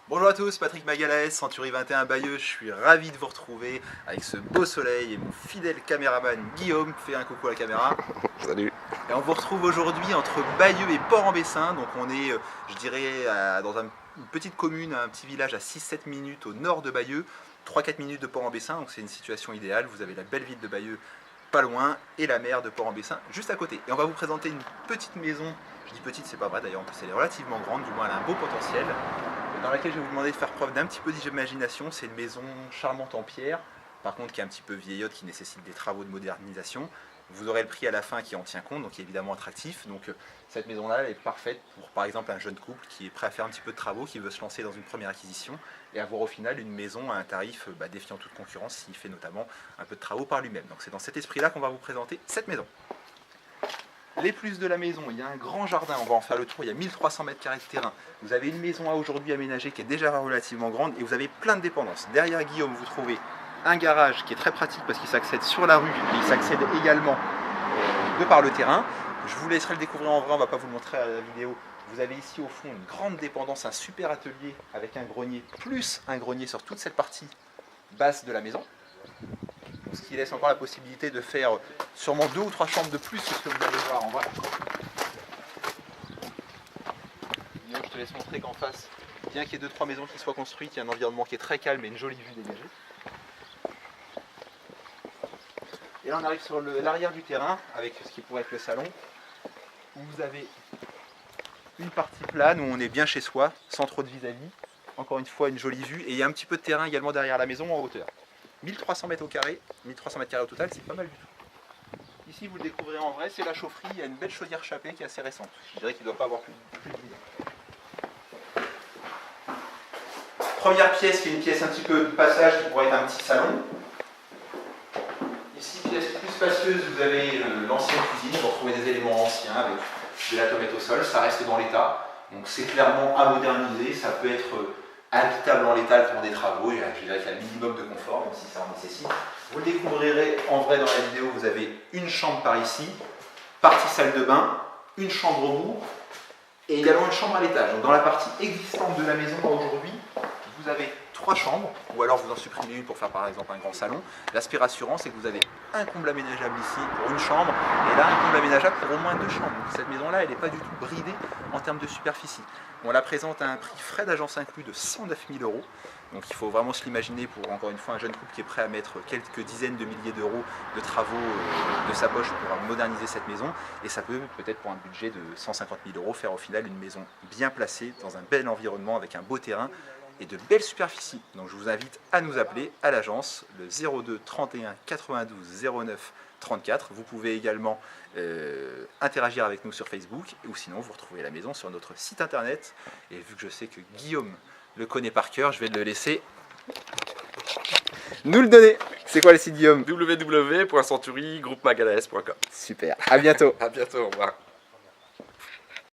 Bonjour à tous, Patrick Magalaes, Century 21 Bayeux. Je suis ravi de vous retrouver avec ce beau soleil et mon fidèle caméraman Guillaume. Fais un coucou à la caméra. Salut. Et on vous retrouve aujourd'hui entre Bayeux et Port-en-Bessin. Donc on est, je dirais, dans une petite commune, un petit village à 6-7 minutes au nord de Bayeux, 3-4 minutes de Port-en-Bessin. Donc c'est une situation idéale. Vous avez la belle ville de Bayeux pas loin et la mer de Port-en-Bessin juste à côté. Et on va vous présenter une petite maison. Je dis petite, c'est pas vrai d'ailleurs, en plus elle est relativement grande, du moins elle a un beau potentiel, dans laquelle je vais vous demander de faire preuve d'un petit peu d'imagination. C'est une maison charmante en pierre, par contre qui est un petit peu vieillotte, qui nécessite des travaux de modernisation. Vous aurez le prix à la fin qui en tient compte, donc qui est évidemment attractif. Donc cette maison-là, elle est parfaite pour par exemple un jeune couple qui est prêt à faire un petit peu de travaux, qui veut se lancer dans une première acquisition et avoir au final une maison à un tarif défiant toute concurrence s'il fait notamment un peu de travaux par lui-même. Donc c'est dans cet esprit-là qu'on va vous présenter cette maison. Les plus de la maison, il y a un grand jardin, on va en faire le tour, il y a 1300 m² de terrain. Vous avez une maison à aujourd'hui aménagée qui est déjà relativement grande et vous avez plein de dépendances. Derrière Guillaume, vous trouvez un garage qui est très pratique parce qu'il s'accède sur la rue et il s'accède également de par le terrain. Je vous laisserai le découvrir en vrai, on ne va pas vous le montrer à la vidéo. Vous avez ici au fond une grande dépendance, un super atelier avec un grenier, plus un grenier sur toute cette partie basse de la maison. Ce qui laisse encore la possibilité de faire sûrement 2 ou 3 chambres de plus que ce que vous allez voir en vrai. Je te laisse montrer qu'en face, bien qu'il y ait 2-3 maisons qui soient construites, il y a un environnement qui est très calme et une jolie vue dégagée. Et là on arrive sur l'arrière du terrain avec ce qui pourrait être le salon, où vous avez une partie plane où on est bien chez soi, sans trop de vis-à-vis. Encore une fois une jolie vue et il y a un petit peu de terrain également derrière la maison en hauteur. 1300 mètres au carré, 1300 mètres carrés au total, c'est pas mal du tout. Ici, vous le découvrez en vrai, c'est la chaufferie. Il y a une belle chaudière Chappée qui est assez récente. Je dirais qu'il ne doit pas avoir plus de 10 ans. Première pièce qui est une pièce un petit peu de passage qui pourrait être un petit salon. Ici, pièce plus spacieuse, vous avez l'ancienne cuisine. Vous retrouvez des éléments anciens avec de la tomate au sol. Ça reste dans l'état. Donc c'est clairement à moderniser. Ça peut être habitable en l'état pour des travaux, je dirais qu'il y a le minimum de confort, même si ça en nécessite. Vous le découvrirez en vrai dans la vidéo, vous avez une chambre par ici, partie salle de bain, une chambre au bout, et également une chambre à l'étage. Donc dans la partie existante de la maison aujourd'hui, vous avez 3 chambres, ou alors vous en supprimez une pour faire par exemple un grand salon. L'aspect rassurant, c'est que vous avez un comble aménageable ici pour une chambre, et là un comble aménageable pour au moins 2 chambres. Donc cette maison-là, elle n'est pas du tout bridée en termes de superficie. On la présente à un prix frais d'agence inclus de 109 000 €. Donc il faut vraiment se l'imaginer pour, encore une fois, un jeune couple qui est prêt à mettre quelques dizaines de milliers d'euros de travaux de sa poche pour moderniser cette maison. Et ça peut peut-être pour un budget de 150 000 € faire au final une maison bien placée dans un bel environnement avec un beau terrain et de belles superficies. Donc je vous invite à nous appeler à l'agence, le 02 31 92 09 34. Vous pouvez également interagir avec nous sur Facebook ou sinon vous retrouvez la maison sur notre site internet. Et vu que je sais que Guillaume le connaît par cœur, je vais le laisser nous le donner. C'est quoi le site, Guillaume? www.centurygroupemagalaes.com. Super, à bientôt. À bientôt, au revoir.